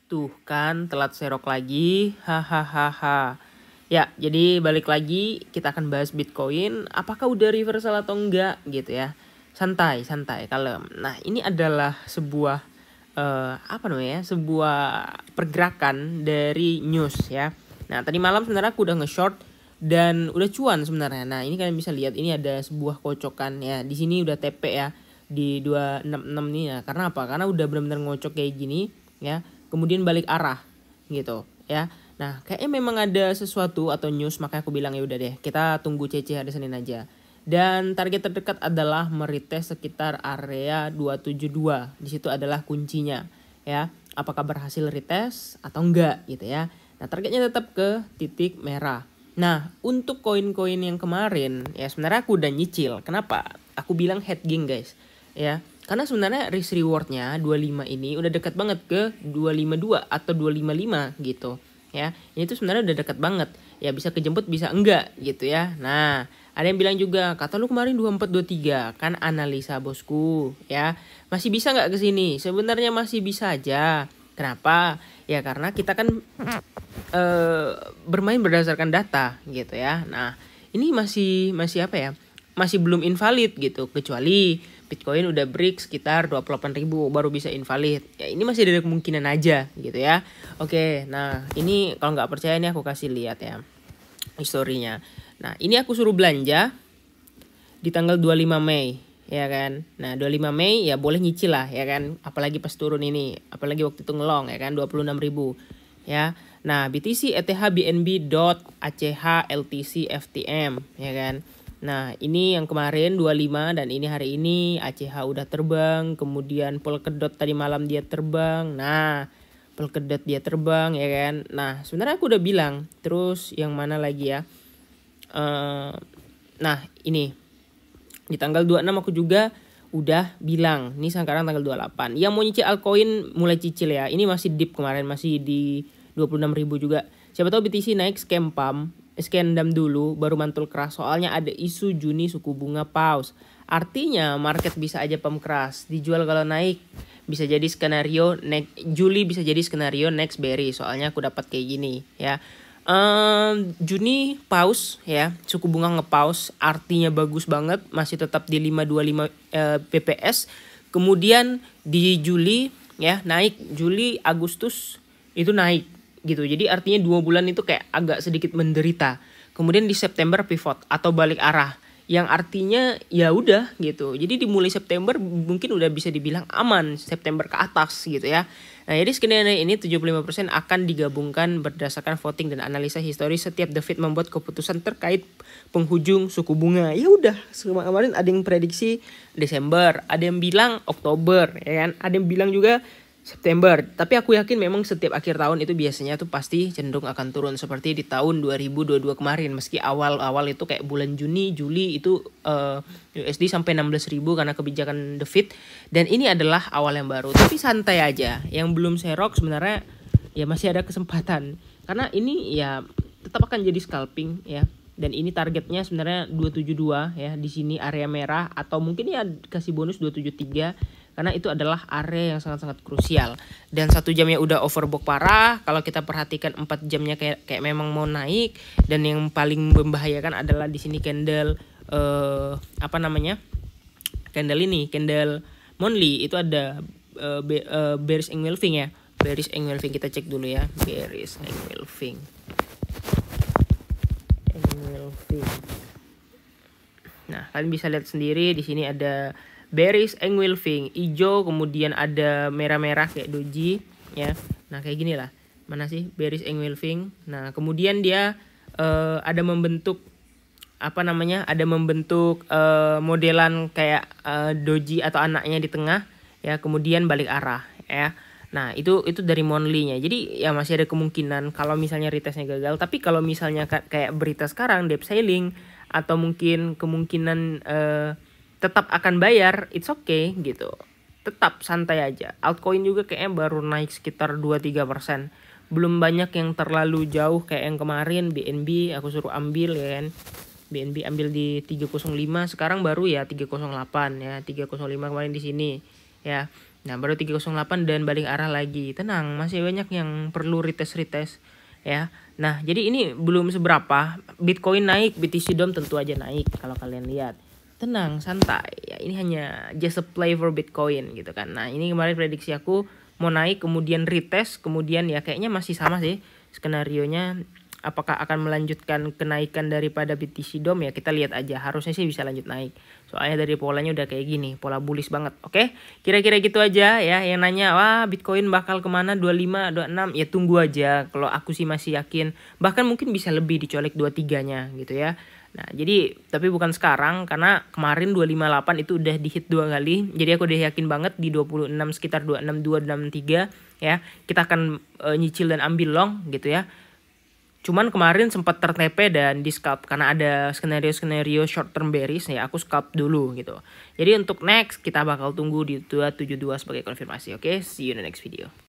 Tuh kan telat serok lagi. Hahaha. Ya, jadi balik lagi kita akan bahas Bitcoin. Apakah udah reversal atau enggak gitu ya. Santai, santai, kalem. Nah, ini adalah sebuah apa namanya? Sebuah pergerakan dari news ya. Nah, tadi malam sebenarnya aku udah nge-short dan udah cuan sebenarnya. Nah, ini kalian bisa lihat ini ada sebuah kocokan ya. Di sini udah TP ya di 266 nih ya. Karena apa? Karena udah benar-benar ngocok kayak gini ya. Kemudian balik arah gitu ya. Nah, kayaknya memang ada sesuatu atau news, makanya aku bilang ya udah deh, kita tunggu CC hari Senin aja. Dan target terdekat adalah meretest sekitar area 272. Di situ adalah kuncinya ya. Apakah berhasil retest atau enggak gitu ya. Nah, targetnya tetap ke titik merah. Nah, untuk koin-koin yang kemarin ya sebenarnya aku udah nyicil. Kenapa? Aku bilang hedging guys ya. Karena sebenarnya risk rewardnya 25 ini udah dekat banget ke 252 atau 255 gitu ya. Ini tuh sebenarnya udah dekat banget. Ya bisa kejemput bisa enggak gitu ya. Nah, ada yang bilang juga kata lu kemarin 2423 kan analisa bosku ya. Masih bisa nggak ke sini? Sebenarnya masih bisa aja. Kenapa? Ya karena kita kan bermain berdasarkan data gitu ya. Nah, ini masih apa ya? Masih belum invalid gitu kecuali Bitcoin udah break sekitar 28.000 baru bisa invalid. Ya ini masih ada kemungkinan aja gitu ya. Oke, nah ini kalau nggak percaya nih aku kasih lihat ya historinya. Nah ini aku suruh belanja di tanggal 25 Mei ya kan. Nah 25 Mei ya boleh nyicil lah ya kan. Apalagi pas turun ini. Apalagi waktu itu ngelong ya kan 26.000 ya. Nah BTC ETH BNB .ACH LTC FTM ya kan. Nah ini yang kemarin 25 dan ini hari ini ACH udah terbang. Kemudian Polkadot tadi malam dia terbang. Nah Polkadot dia terbang ya kan. Nah sebenarnya aku udah bilang. Terus yang mana lagi ya. Nah ini di tanggal 26 aku juga udah bilang. Ini sekarang tanggal 28. Yang mau nyicil altcoin mulai cicil ya. Ini masih dip kemarin masih di 26.000 juga. Siapa tahu BTC naik scam dulu baru mantul keras. Soalnya ada isu Juni suku bunga pause. Artinya market bisa aja pump keras. Dijual kalau naik bisa jadi skenario next Juli bisa jadi skenario next bearish. Soalnya aku dapat kayak gini ya. Juni pause ya, suku bunga nge-pause artinya bagus banget masih tetap di 525 bps. Kemudian di Juli ya naik, Juli Agustus itu naik gitu. Jadi artinya 2 bulan itu kayak agak sedikit menderita. Kemudian di September pivot atau balik arah yang artinya ya udah gitu. Jadi dimulai September mungkin udah bisa dibilang aman, September ke atas gitu ya. Nah, jadi skenario ini 75% akan digabungkan berdasarkan voting dan analisa historis setiap The Fed membuat keputusan terkait penghujung suku bunga. Ya udah, kemarin ada yang prediksi Desember, ada yang bilang Oktober, ya kan? Ada yang bilang juga September. Tapi aku yakin memang setiap akhir tahun itu biasanya tuh pasti cenderung akan turun seperti di tahun 2022 kemarin. Meski awal-awal itu kayak bulan Juni, Juli itu USD sampai 16.000 karena kebijakan The Fed. Dan ini adalah awal yang baru. Tapi santai aja. Yang belum serok sebenarnya ya masih ada kesempatan. Karena ini ya tetap akan jadi scalping ya. Dan ini targetnya sebenarnya 272 ya. Di sini area merah atau mungkin ya kasih bonus 273. Karena itu adalah area yang sangat-sangat krusial. Dan 1 jamnya udah overbought parah. Kalau kita perhatikan 4 jamnya kayak memang mau naik. Dan yang paling membahayakan adalah di sini candle candle ini, candle monthly itu ada bearish engulfing ya. Bearish engulfing kita cek dulu ya. Bearish engulfing. Nah, kalian bisa lihat sendiri di sini ada bearish engulfing hijau, kemudian ada merah-merah kayak doji ya. Nah, kayak gini lah. Mana sih bearish engulfing? Nah, kemudian dia ada membentuk ada membentuk modelan kayak doji atau anaknya di tengah ya, kemudian balik arah ya. Nah, itu dari monthly-nya. Jadi ya masih ada kemungkinan kalau misalnya retestnya gagal, tapi kalau misalnya kayak berita sekarang debt ceiling atau mungkin kemungkinan tetap akan bayar, it's okay gitu. Tetap santai aja. Altcoin juga kayaknya baru naik sekitar 2-3%. Belum banyak yang terlalu jauh kayak yang kemarin BNB aku suruh ambil ya kan. BNB ambil di 305, sekarang baru ya 308 ya. 305 kemarin di sini ya. Nah, baru 308 dan balik arah lagi. Tenang, masih banyak yang perlu retest ya. Nah, jadi ini belum seberapa. Bitcoin naik, BTC Dom tentu aja naik kalau kalian lihat. Tenang, santai. Ya, ini hanya just a play for Bitcoin gitu kan. Nah, ini kemarin prediksi aku mau naik kemudian retest, kemudian ya kayaknya masih sama sih skenarionya. Apakah akan melanjutkan kenaikan daripada BTC Dom ya kita lihat aja. Harusnya sih bisa lanjut naik. Soalnya dari polanya udah kayak gini, pola bullish banget. Oke, kira-kira gitu aja ya. Yang nanya, wah Bitcoin bakal kemana 25, 26? Ya tunggu aja. Kalau aku sih masih yakin. Bahkan mungkin bisa lebih dicolek 23-nya gitu ya. Nah, jadi tapi bukan sekarang karena kemarin 258 itu udah di-hit 2 kali. Jadi aku udah yakin banget di 26 sekitar 262 263 ya. Kita akan nyicil dan ambil long gitu ya. Cuman kemarin sempat tertepe dan di scalp karena ada skenario short term bearish ya, aku scalp dulu gitu. Jadi untuk next kita bakal tunggu di 272 sebagai konfirmasi. Oke, see you in the next video.